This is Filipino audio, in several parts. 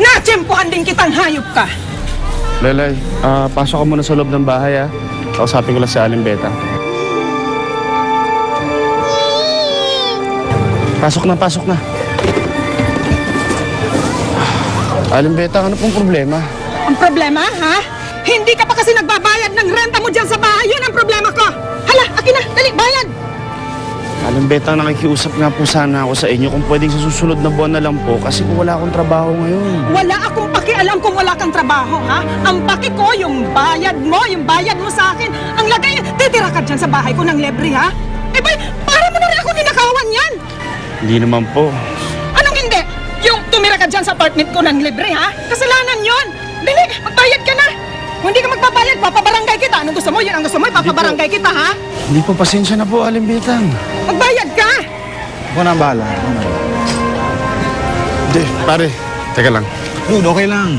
Natsempuhan din kitang hayop ka. Lelay, pasok ka muna sa loob ng bahay, ha? Kausapin ko lang si Aling Beta. Pasok na, pasok na. Aling Beta, ano pong problema? Ang problema, ha? Hindi ka pa kasi nagbabayad ng renta mo dyan sa bahay. Yun ang problema ko. Hala, akin na, dali, bayad. Aling Beta, nakikiusap nga po sana ako sa inyo kung pwedeng sa susunod na buwan na lang po kasi kung wala akong trabaho ngayon. Wala akong pakialam kung wala kang trabaho, ha? Ang paki ko, yung bayad mo sa akin. Ang lagay, titira ka dyan sa bahay ko ng libre, ha? Eh, bay, para mo na rin ako ninakawan yan. Hindi naman po. Anong hindi? Yung tumira ka dyan sa apartment ko ng libre, ha? Kasalanan yon. Dali, magbayad ka na. Kung hindi ka magbabayad, papabarangay kita. Anong gusto mo? Yan ang gusto mo, papabarangay kita, ha? Hindi po, pasensya na po, Aling Beta. Magbayad ka! Ako na ang bahala. Hindi, pare. Teka lang. Dude, okay lang.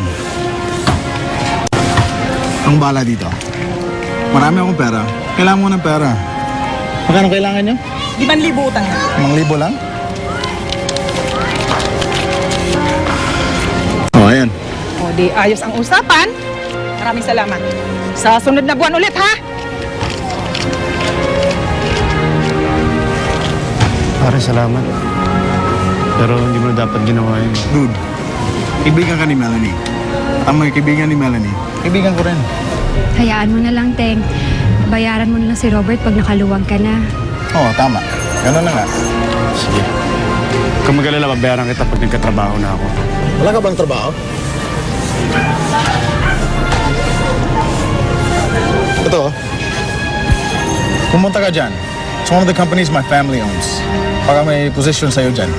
Ang bahala dito. Marami akong pera. Kailangan mo ng pera. Magkano kailangan nyo? 5,000 utang na. 5,000 lang? Oh, ayan. O di, ayos ang usapan. Maraming salamat. Sa sunod na buwan ulit, ha? Pare, salamat. Pero hindi mo na dapat ginawa yun. Dude, kaibigan ka ni Melanie. Ang mga kaibigan ni Melanie, kaibigan ko rin. Hayaan mo na lang, Teng. Bayaran mo na lang si Robert pag nakaluwag ka na. Oo, tama. Ganun na nga. Sige. Kung mag-alala, babayaran kita pag nagkatrabaho na ako. Wala ka bang trabaho? Ito. Pumunta ka dyan. It's one of the companies my family owns. Baka may position sa'yo dyan.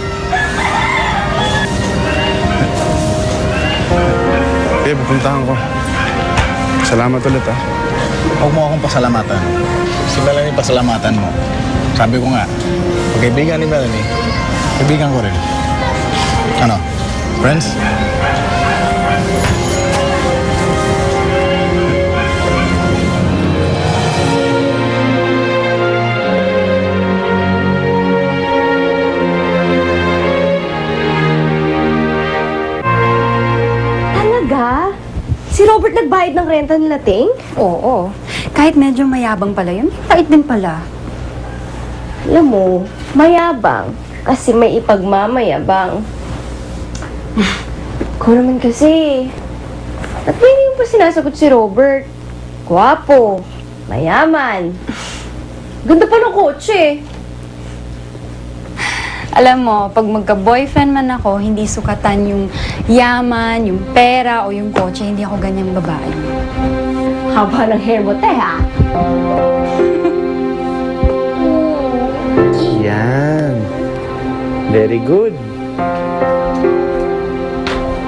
Pupuntahan ko. Salamat ulit, ha? Huwag mo akong pasalamatan. Si Melanie pasalamatan mo. Sabi ko nga, pag kaibigan ni Melanie, kaibigan ko rin. Ano? Friends? Talaga? Si Robert nagbayad ng renta nila, Ting? Oo. Kahit medyo mayabang pala yun, pait din pala. Alam mo, mayabang. Kasi may ipagmamayabang. Ikaw naman kasi. At hindi mo pa sinasagot si Robert. Gwapo. Mayaman. Ganda pa ng kotse. Alam mo, pag magka-boyfriend man ako, hindi sukatan yung yaman, yung pera, o yung kotse. Hindi ako ganyang babae. Haba ng hair mo, te, ha? Yan. Very good.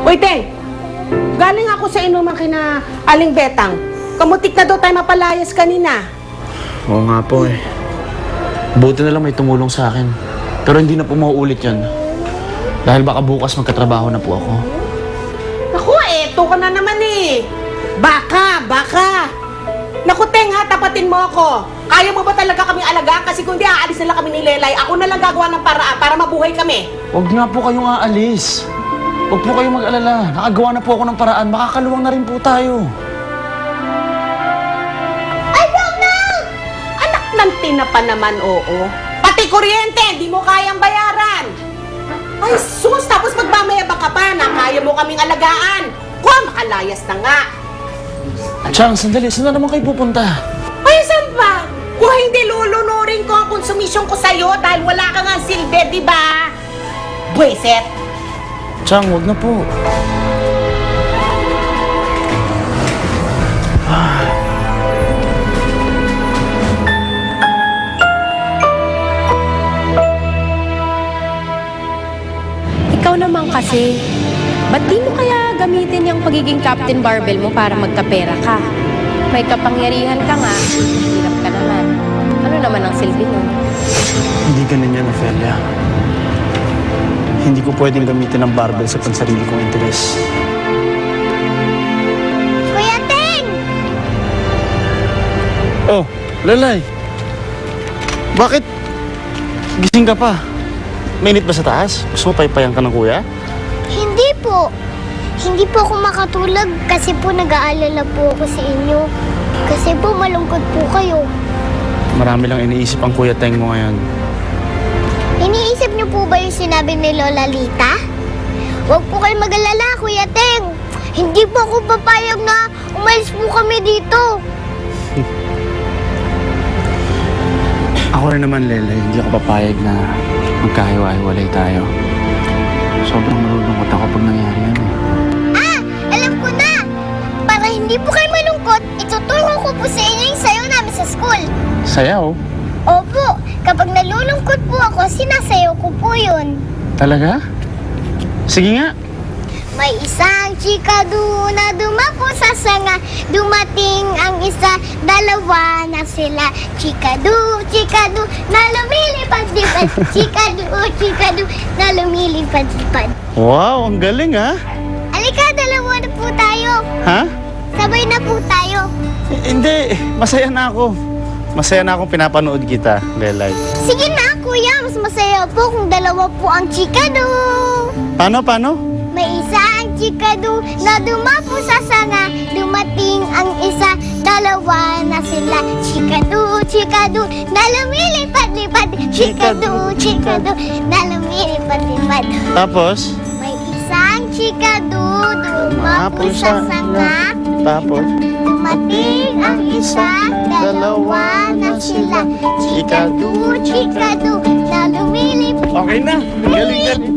Uy, Teng! Galing ako sa inuman kina Aling Betang. Kamutik na daw tayo mapalayas kanina. Oo nga po eh. Buti na lang may tumulong sa akin. Pero hindi na po mauulit yan. Dahil baka bukas magkatrabaho na po ako. Naku, eto ka na naman eh. Baka. Naku, Teng ha, tapatin mo ako. Kaya mo ba talaga kami alagaan? Kasi kung di, aalis na lang kami ni Lelay. Ako na lang gagawa ng paraan para mabuhay kami. Huwag nga po kayong aalis. Huwag po kayong mag-alala. Nakagawa na po ako ng paraan. Makakaluwang na rin po tayo. Ayaw na! Anak ng tina pa naman, oo. Pati kuryente, hindi mo kayang bayaran. Ay, sus, tapos magmamayabang ka pa na kaya mo kaming alagaan. Kuha, makalayas na nga. Chang, sandali. Saan na naman kayo pupunta? Ay, saan ba? Kung hindi lulunurin ko ang konsumisyon ko sa'yo dahil wala ka nga silbi, di ba? Buwiset. Chang, huwag na po. Ikaw naman kasi. Ba't di mo kaya gamitin yung pagiging Captain Barbell mo para magkapera ka? May kapangyarihan ka nga, hirap ka naman. Ano naman ang silbi nun? Hindi ganun yan, Ophelia. Hindi ko pwedeng gamitin ang barbell sa pansarili kong interes. Kuya Teng! Oh, Lalay. Bakit? Gising ka pa. Mainit ba sa taas? Gusto mo paypayan ka ng kuya? Hindi po. po. Hindi po ako makatulog kasi po nag-aalala po ako sa inyo. Kasi po malungkot po kayo. Marami lang iniisip ang Kuya Teng mo ngayon. Iniisip niyo po ba yung sinabi ni Lola Lita? Huwag po kayo mag-alala, Kuya Teng. Hindi po ako papayag na umalis po kami dito. Ako rin naman, Lele, hindi ako papayag na magkahiwa-hiwalay tayo. Sobrang malulungkot ako pag nangyari yan eh. Alam ko na! Para hindi po kayo malungkot, ituturo ko po sa inyo yung sayo namin sa school. Sayaw? Opo, kapag nalulungkot po ako, sinasayaw ko po yun. Talaga? Sige nga. May isang chikadu na dumapo sa sanga. Dumating ang isa, dalawa na sila. Chikadu, chikadu, na lumilipad-lipad. Chikadu, chikadu, na lumilipad-lipad. Wow, ang galing ha? Alika, dalawa na po tayo. Ha? Sabay na po tayo. Hindi, masaya na ako. Masaya na akong pinapanood kita, Lelay. Sige na, kuya. Mas masaya po kung dalawa po ang chikadu. Paano? May isang chikadu na dumapo sa sanga. Dumating ang isa, dalawa na sila. Chikadu, chikadu, na lumilipad-lipad. Chikadu, chikadu, na lumilipad-lipad. Tapos? May isang chikadu dumapo sa sanga. Tapos? Dumating ang isa, dalawa na sila. Chikadu, chikadu, na lumilipad. Okay na. Galing.